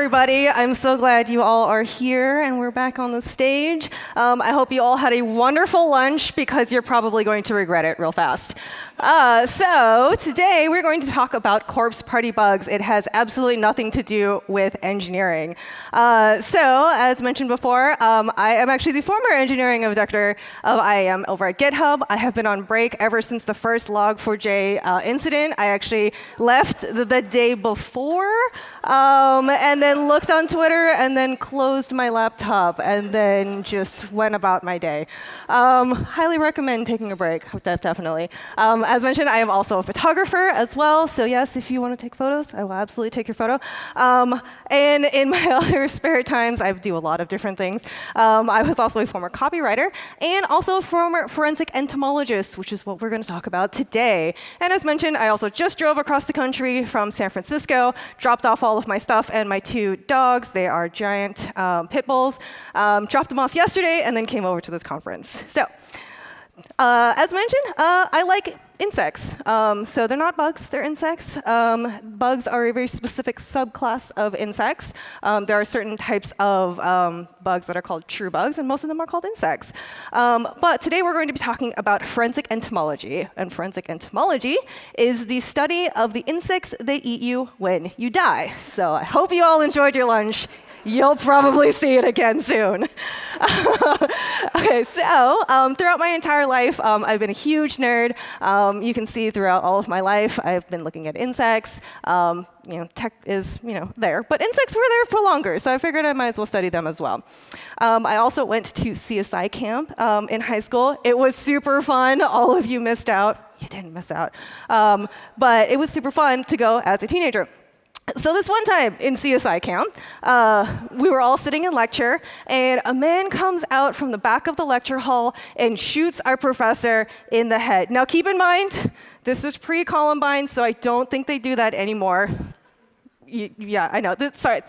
everybody. I'm so glad you all are here and we're back on the stage. I hope you all had a wonderful lunch because you're probably going to regret it real fast. So today we're going to talk about corpse party bugs. It has absolutely nothing to do with engineering. So as mentioned before, I am actually the former engineering director of IAM over at GitHub. I have been on break ever since the first Log4j incident. I actually left the day before and then looked on Twitter and then closed my laptop and then just went about my day. Highly recommend taking a break, definitely. As mentioned, I am also a photographer as well. So yes, if you want to take photos, I will absolutely take your photo. And in my other spare times, I do a lot of different things. I was also a former copywriter and also a former forensic entomologist, which is what we're going to talk about today. And as mentioned, I also just drove across the country from San Francisco, dropped off all of my stuff and my 2 dogs. They are giant pit bulls. Dropped them off yesterday and then came over to this conference. So as mentioned, I like insects. So they're not bugs, they're insects. Bugs are a very specific subclass of insects. There are certain types of bugs that are called true bugs, and most of them are called insects. But today we're going to be talking about forensic entomology. And forensic entomology is the study of the insects that eat you when you die. So I hope you all enjoyed your lunch. You'll probably see it again soon. OK, so throughout my entire life, I've been a huge nerd. You can see throughout all of my life, I've been looking at insects. Tech is there, but insects were there for longer, so I figured I might as well study them as well. I also went to CSI camp in high school. It was super fun. All of you missed out. You didn't miss out. But it was super fun to go as a teenager. So this one time in CSI camp, we were all sitting in lecture, and a man comes out from the back of the lecture hall and shoots our professor in the head. Now keep in mind, this is pre-Columbine, so I don't think they do that anymore. Yeah, I know. Sorry,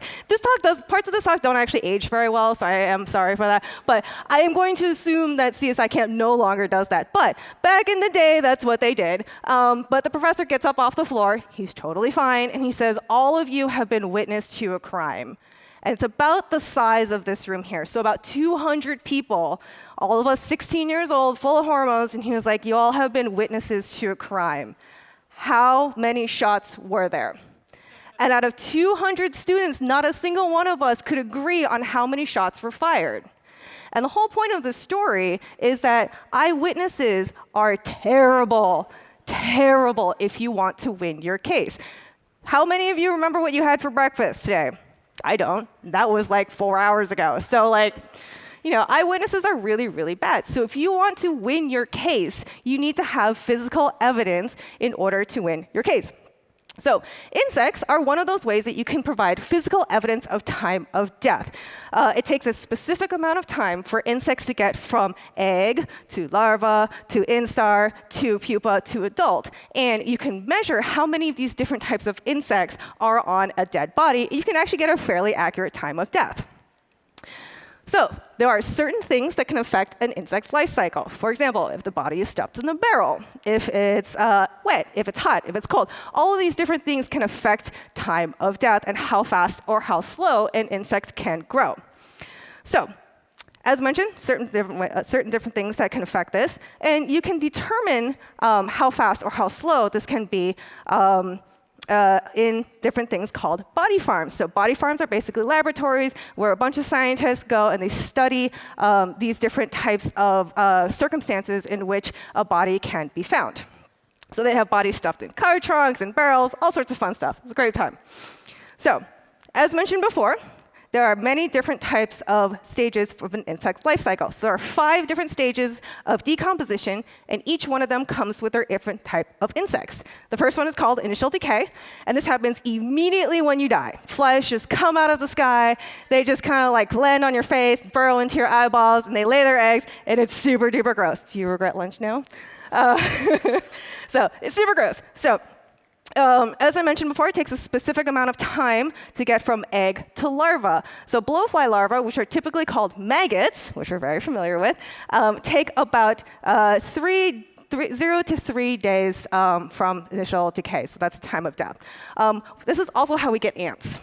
parts of this talk don't actually age very well, so I am sorry for that. But I am going to assume that CSI Camp no longer does that. But back in the day, that's what they did. But the professor gets up off the floor. He's totally fine. And he says, all of you have been witness to a crime. And it's about the size of this room here. So about 200 people, all of us 16 years old, full of hormones. And he was like, you all have been witnesses to a crime. How many shots were there? And out of 200 students, not a single one of us could agree on how many shots were fired. And the whole point of this story is that eyewitnesses are terrible, terrible if you want to win your case. How many of you remember what you had for breakfast today? I don't. That was like 4 hours ago. So eyewitnesses are really, really bad. So if you want to win your case, you need to have physical evidence in order to win your case. So insects are one of those ways that you can provide physical evidence of time of death. It takes a specific amount of time for insects to get from egg to larva to instar to pupa to adult. And you can measure how many of these different types of insects are on a dead body. You can actually get a fairly accurate time of death. So there are certain things that can affect an insect's life cycle. For example, if the body is stuffed in a barrel, if it's wet, if it's hot, if it's cold. All of these different things can affect time of death and how fast or how slow an insect can grow. So as mentioned, certain different things that can affect this. And you can determine how fast or how slow this can be in different things called body farms. So body farms are basically laboratories where a bunch of scientists go and they study these different types of circumstances in which a body can be found. So they have bodies stuffed in car trunks and barrels, all sorts of fun stuff. It's a great time. So as mentioned before, there are many different types of stages of an insect's life cycle. So there are 5 different stages of decomposition, and each one of them comes with their different type of insects. The first one is called initial decay, and this happens immediately when you die. Flies just come out of the sky. They just kind of land on your face, burrow into your eyeballs, and they lay their eggs, and it's super duper gross. Do you regret lunch now? So it's super gross. So as I mentioned before, it takes a specific amount of time to get from egg to larva. So blowfly larvae, which are typically called maggots, which we're very familiar with, take about 0 to 3 days from initial decay. So that's time of death. This is also how we get ants.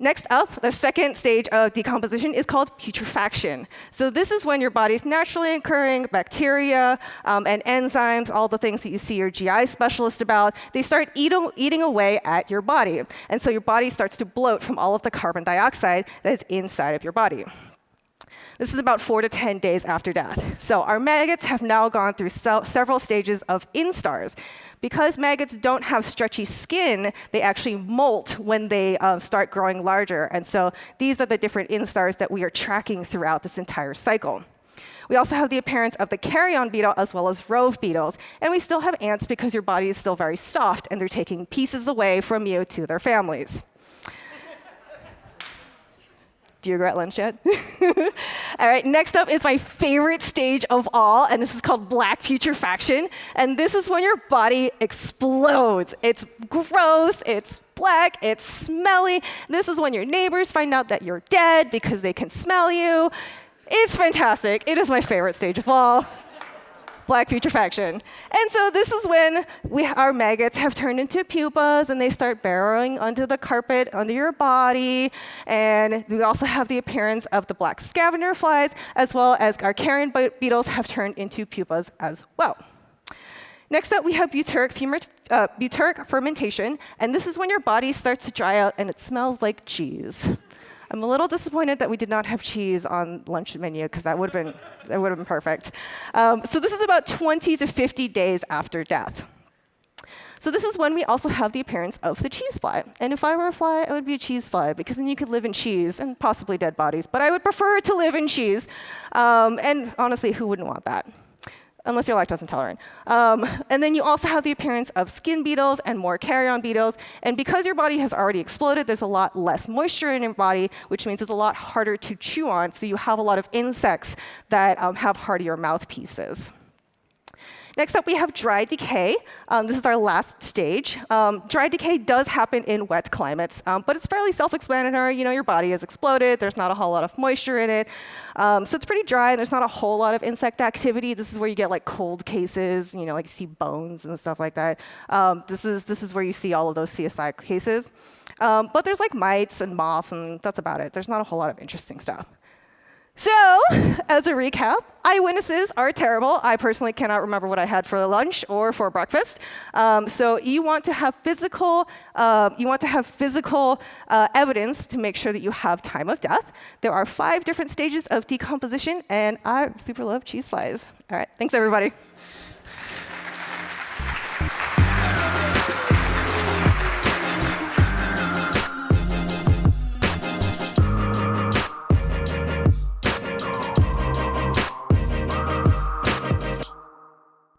Next up, the second stage of decomposition is called putrefaction. So this is when your body's naturally occurring bacteria and enzymes, all the things that you see your GI specialist about, they start eating away at your body. And so your body starts to bloat from all of the carbon dioxide that is inside of your body. This is about 4 to 10 days after death. So our maggots have now gone through several stages of instars. Because maggots don't have stretchy skin, they actually molt when they start growing larger. And so these are the different instars that we are tracking throughout this entire cycle. We also have the appearance of the carrion beetle as well as rove beetles. And we still have ants because your body is still very soft and they're taking pieces away from you to their families. Do you regret lunch yet? All right, next up is my favorite stage of all, and this is called black putrefaction. And this is when your body explodes. It's gross, it's black, it's smelly. This is when your neighbors find out that you're dead because they can smell you. It's fantastic. It is my favorite stage of all. Black putrefaction. And so this is when our maggots have turned into pupas and they start burrowing under the carpet under your body. And we also have the appearance of the black scavenger flies, as well as our carrion beetles have turned into pupas as well. Next up, we have butyric fermentation. And this is when your body starts to dry out and it smells like cheese. I'm a little disappointed that we did not have cheese on lunch menu because that would have been perfect. So this is about 20 to 50 days after death. So this is when we also have the appearance of the cheese fly. And if I were a fly, I would be a cheese fly because then you could live in cheese and possibly dead bodies. But I would prefer to live in cheese. And honestly, who wouldn't want that? Unless you're lactose intolerant. And then you also have the appearance of skin beetles and more carrion beetles. And because your body has already exploded, there's a lot less moisture in your body, which means it's a lot harder to chew on. So you have a lot of insects that have hardier mouthpieces. Next up, we have dry decay. This is our last stage. Dry decay does happen in wet climates, but it's fairly self-explanatory. You know, your body has exploded. There's not a whole lot of moisture in it. So it's pretty dry, and there's not a whole lot of insect activity. This is where you get like cold cases, you know, like you see bones and stuff like that. This is where you see all of those CSI cases. But there's like mites and moths, and that's about it. There's not a whole lot of interesting stuff. So, as a recap, eyewitnesses are terrible. I personally cannot remember what I had for lunch or for breakfast. So you want to have physical evidence to make sure that you have time of death. There are 5 different stages of decomposition, and I super love cheese flies. All right, thanks everybody.